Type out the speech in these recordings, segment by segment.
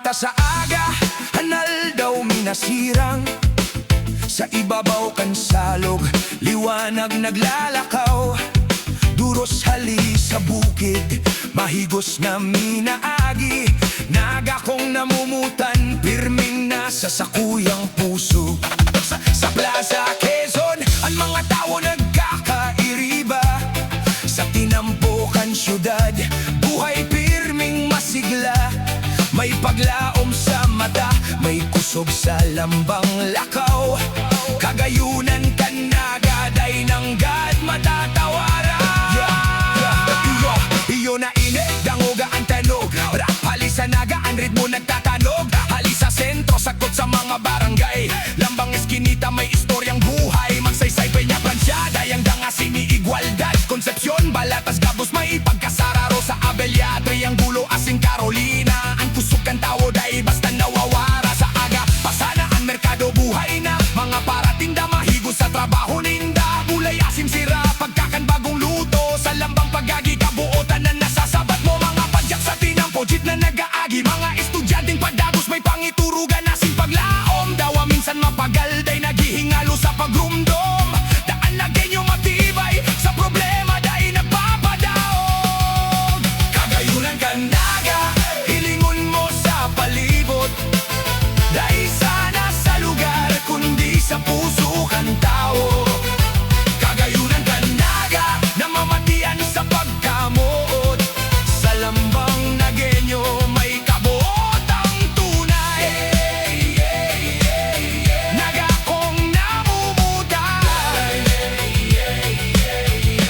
bata sa aga, hanal daw minasirang. Sa ibabaw kan salog, liwanag naglalakaw. Duros hali sa bukid, mahigos na minaagi. Naga kong namumutan, pirming nasa sakuyang puso. Sa Plaza Quezon, ang mga tao nagkakairiba. Sa tinampukan syudad, buhay pirming masigla. May paglaom sa mata, may kusog sa lambang lakaw. Kagayunan kan nagaday ng gad matatawara. Iyo na init, dangoga ang tanog. Rap halisa naga, ang ritmo nagtatanog. Halisa sentro, sagot sa mga barangay. Lambang eskinita, may istoryang buhay. Magsaysay Peña Bransyada, yang danga sini-igualdad. Concepcion, Balatas, Gabos, may pagkasararo. Sa Abella, Triangulo, Asing Carolina. Ang kusog kan tao dahil basta nawawara. Sa aga, pasana ang merkado, buhay na. Mga paratinda, mahigos sa trabaho ninda. Gulay, asim, sira, pagkakan bagong luto. Sa lambang pagagi, kabuotan na nasasabat mo. Mga padyak sa tinampo, jeep na nag-aagi. Mga estudyanteng padagos, may pangiturugan. Asim paglaom, dawa minsan mapagal. Day naghihingalo sa pagrumdom. Daan na genyo matibay, sa problema day nagpapadaog. Kagayunan ka naga, hilingon mo sa palibot. Dahil sana sa lugar, kundi sa puso kan tao. Kagayunan ka naga, namamatian sa pagkamuot. Sa lambang na genyo, may kabuotang tunay. Naga kong namumuday,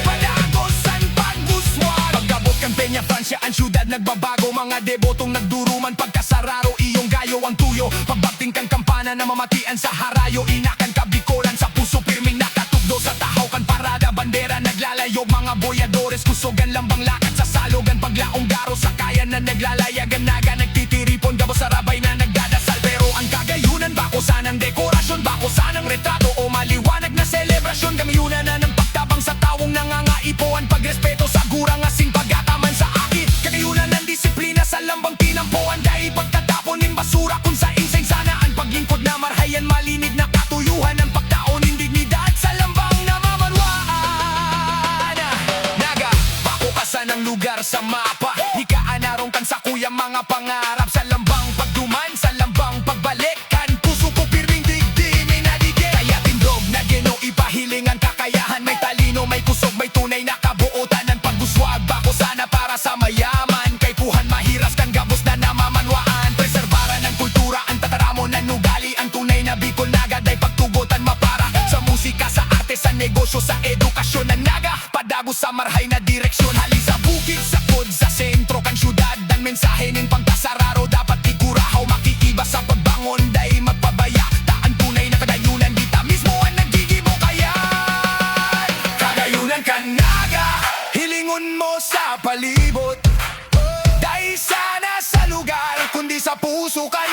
padagosan paguswag. Pagkabot kan Peña Francia, ang syudad nagbabago. Mga debotong nagduruman, pagkasararo, iyong gayo ang tuyo. Pagbakting kang kampana, namamatian sa harayo. Inakan kabikolan, sa puso pirming nakatugdo. Sa tahaw kan parada, bandera naglalayog. Mga boyadores, kusogan lambang lakat sa salogan. Paglaong garo sa kaya na naglalayagan. Naga nagtitiripon, gabos sa rabay na nagdadasal. Pero ang kagayunan, bako sanang dekorasyon, bako sanang retrato o maliwanag na selebrasyon. Gamiyunan na ng pagtabang sa tawong nangangaipuan. Pagrespeto sa gurang asing pagataman sa akin. Kagayunan ng disiplina sa lambang tinampuan. Dahil pagtatapon ng basura kung sa inseng sana. Ang paglingkod na marhayan, malinig na katuyuhan. Ang pagtaon ng dignidad sa lambang namamanwaan. Naga, bako kasan ang lugar sa mapa. Ikaanarong kan sa kuyang mga pangarap. Sa lambang pagduman, sa lambang pagbalikan. Puso ko pirming digdi, nadigay. Kaya tindog na geno, ipahiling ang kakayahan. May talino, may kusog, may tunay na kabuutan. Ang paguswag, bako sana para sa mayaman. Kay puhan mahiras kan gabos na namamanwaan. Preserbaran ang kultura, ang tataramo na nugali. Ang tunay na Bicol Naga, day pagtugutan mapara. Sa musika, sa arte, sa negosyo, sa edukasyon. Ang naga, padagos sa marhay na direksyon. Hali sa bukid, sa pod, sa sentro kan syudad. Ang mensahe ning pangkasararo, dapat ikurahaw. Makikiba sa pagbangon, day magpabaya. Taan tunay na kagayunan, dita mismo ang naggigibukayan. Kagayunan ka naga, hilingon mo sa palibot. Dahil sana sa lugar, kundi sa puso ka